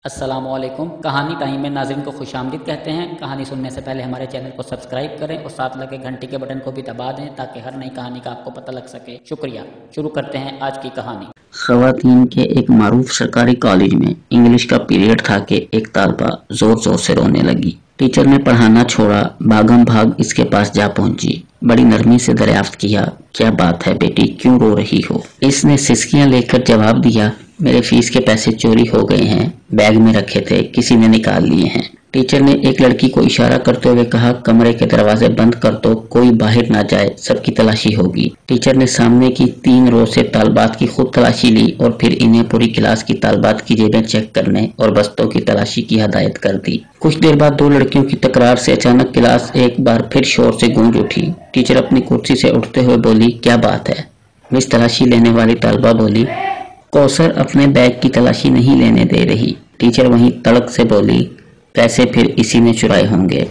अस्सलामुअलैकुम। कहानी टाइम में नाज़रीन को खुशामदीद कहते हैं। कहानी सुनने से पहले हमारे चैनल को सब्सक्राइब करें और साथ लगे घंटी के बटन को भी दबा दें ताकि हर नई कहानी का आपको पता लग सके। शुक्रिया। शुरू करते हैं आज की कहानी। ख़वातीन के एक मारूफ सरकारी कॉलेज में इंग्लिश का पीरियड था कि एक तालबा जोर जोर से रोने लगी। टीचर ने पढ़ाना छोड़ा, भागम भाग इसके पास जा पहुंची। बड़ी नरमी से दरियाफ्त किया, क्या बात है बेटी, क्यों रो रही हो? इसने सिसकियां लेकर जवाब दिया, मेरे फीस के पैसे चोरी हो गए हैं, बैग में रखे थे, किसी ने निकाल लिए हैं। टीचर ने एक लड़की को इशारा करते हुए कहा, कमरे के दरवाजे बंद कर दो, कोई बाहर ना जाए, सबकी तलाशी होगी। टीचर ने सामने की 3 रो से तालबात की खुद तलाशी ली और फिर इन्हें पूरी क्लास की तालबात की जेबें चेक करने और बस्तों की तलाशी की हदायत कर दी। कुछ देर बाद 2 लड़कियों की तकरार से अचानक क्लास एक बार फिर शोर से गूंज उठी। टीचर अपनी कुर्सी से उठते हुए बोली, क्या बात है? मिस तलाशी लेने वाली तालबा बोली, कौसर अपने बैग की तलाशी नहीं लेने दे रही। टीचर वहीं तड़क से बोली, पैसे फिर इसी ने चुराए होंगे।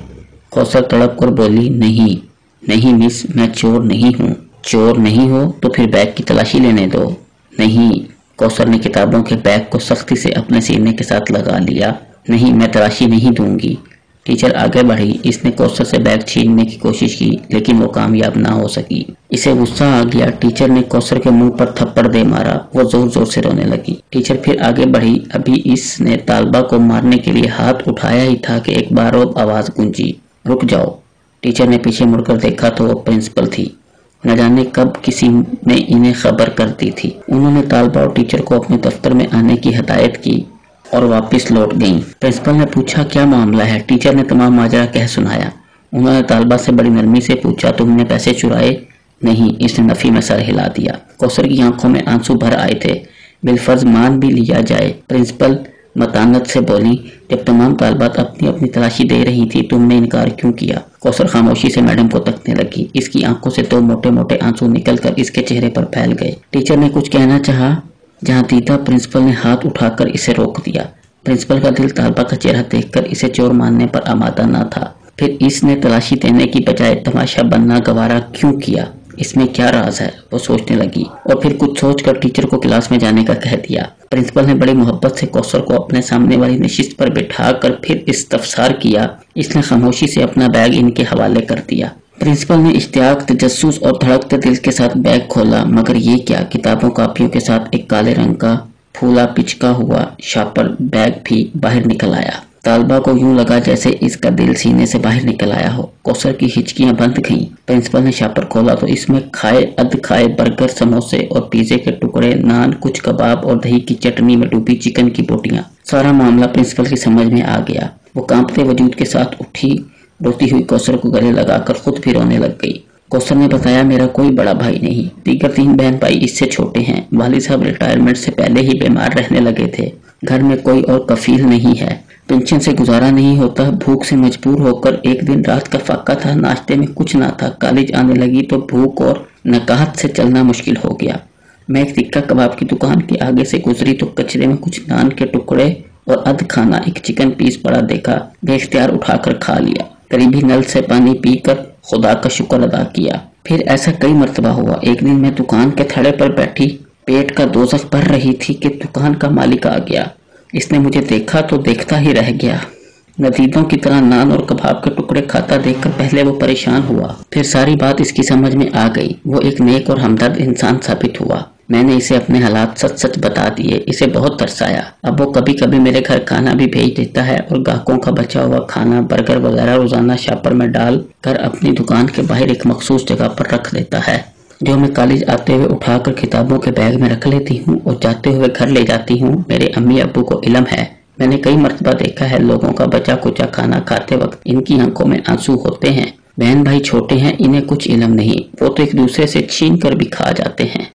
कौसर तड़प कर बोली, नहीं मिस, मैं चोर नहीं हूँ। चोर नहीं हो तो फिर बैग की तलाशी लेने दो। नहीं। कौसर ने किताबों के बैग को सख्ती से अपने सीने के साथ लगा लिया। नहीं, मैं तलाशी नहीं दूंगी। टीचर आगे बढ़ी। इसने कौसर से बैग छीनने की कोशिश की लेकिन वो कामयाब ना हो सकी। इसे गुस्सा आ गया। टीचर ने कौसर के मुंह पर थप्पड़ दे मारा। वो जोर जोर से रोने लगी। टीचर फिर आगे बढ़ी। अभी इसने तालबा को मारने के लिए हाथ उठाया ही था कि एक बार और आवाज गूंजी, रुक जाओ। टीचर ने पीछे मुड़कर देखा तो वो प्रिंसिपल थी। न जाने कब किसी ने इन्हें खबर कर दी थी। उन्होंने तालबा और टीचर को अपने दफ्तर में आने की हदायत की और वापस लौट गईं। प्रिंसिपल ने पूछा, क्या मामला है? टीचर ने तमाम माजरा कह सुनाया। उन्होंने तालबा से बड़ी नरमी से पूछा, तुमने पैसे चुराए? नहीं। इसने नफी में सर हिला दिया। कौसर की आंखों में आंसू भर आए थे। बिलफर्ज मान भी लिया जाए। प्रिंसिपल मतानत से बोली, जब तमाम तालबात अपनी अपनी तलाशी दे रही थी तुमने इनकार क्यों किया? कौसर खामोशी से मैडम को तकने लगी। इसकी आंखों से 2 मोटे मोटे आंसू निकलकर इसके चेहरे पर फैल गए। टीचर ने कुछ कहना चाहा, जहां दीदा प्रिंसिपल ने हाथ उठाकर इसे रोक दिया। प्रिंसिपल का दिल तालबा का चेहरा देखकर इसे चोर मानने पर आमादा न था। फिर इसने तलाशी देने की बजाय तमाशा बनना गवारा क्यों किया? इसमें क्या राज है? वो सोचने लगी और फिर कुछ सोचकर टीचर को क्लास में जाने का कह दिया। प्रिंसिपल ने बड़ी मोहब्बत से कौसर को अपने सामने वाली नशिस्त पर बिठाकर फिर इस्तफसार किया। इसने खामोशी से अपना बैग इनके हवाले कर दिया। प्रिंसिपल ने इश्तियाक, तजस्सुस और धड़कते दिल के साथ बैग खोला, मगर ये क्या, किताबों कापियों के साथ एक काले रंग का फूला पिचका हुआ शापर बैग भी बाहर निकल आया। तालबा को यूं लगा जैसे इसका दिल सीने से बाहर निकल आया हो। कौसर की हिचकियां बंद गईं। प्रिंसिपल ने शापर खोला तो इसमें खाए अध खाए बर्गर, समोसे और पिज्जे के टुकड़े, नान, कुछ कबाब और दही की चटनी में डूबी चिकन की बोटियां। सारा मामला प्रिंसिपल की समझ में आ गया। वो कांपते वजूद के साथ उठी, रोती हुई कौसर को गले लगाकर खुद भी रोने लग गई। कौसर ने बताया, मेरा कोई बड़ा भाई नहीं, दीगर 3 बहन भाई इससे छोटे हैं। वालिद साहब रिटायरमेंट से पहले ही बीमार रहने लगे थे। घर में कोई और कफील नहीं है। पेंशन से गुजारा नहीं होता। भूख से मजबूर होकर एक दिन रात का फाका था, नाश्ते में कुछ ना था। कॉलेज आने लगी तो भूख और नकाहत से चलना मुश्किल हो गया। मैं एक टिक्का कबाब की दुकान के आगे से गुजरी तो कचरे में कुछ नान के टुकड़े और अध खाना एक चिकन पीस पड़ा देखा। बेख्तियार उठाकर खा लिया। करीबी नल से पानी पीकर खुदा का शुक्र अदा किया। फिर ऐसा कई मर्तबा हुआ। एक दिन मैं दुकान के थड़े पर बैठी पेट का दोज़ख भर रही थी कि दुकान का मालिक आ गया। इसने मुझे देखा तो देखता ही रह गया। नदीदों की तरह नान और कबाब के टुकड़े खाता देखकर पहले वो परेशान हुआ, फिर सारी बात इसकी समझ में आ गई। वो एक नेक और हमदर्द इंसान साबित हुआ। मैंने इसे अपने हालात सच सच बता दिए। इसे बहुत तरस आया। अब वो कभी कभी मेरे घर खाना भी भेज देता है और ग्राहकों का बचा हुआ खाना, बर्गर वगैरह रोजाना शापर में डाल कर अपनी दुकान के बाहर एक मखसूस जगह पर रख देता है, जो मैं कॉलेज आते हुए उठाकर किताबों के बैग में रख लेती हूँ और जाते हुए घर ले जाती हूँ। मेरे अम्मी अब्बू को इल्म है। मैंने कई मर्तबा देखा है लोगों का बचा कुचा खाना खाते वक्त इनकी आंखों में आंसू होते हैं। बहन भाई छोटे हैं, इन्हें कुछ इल्म नहीं, वो तो एक दूसरे से छीन कर भी खा जाते हैं।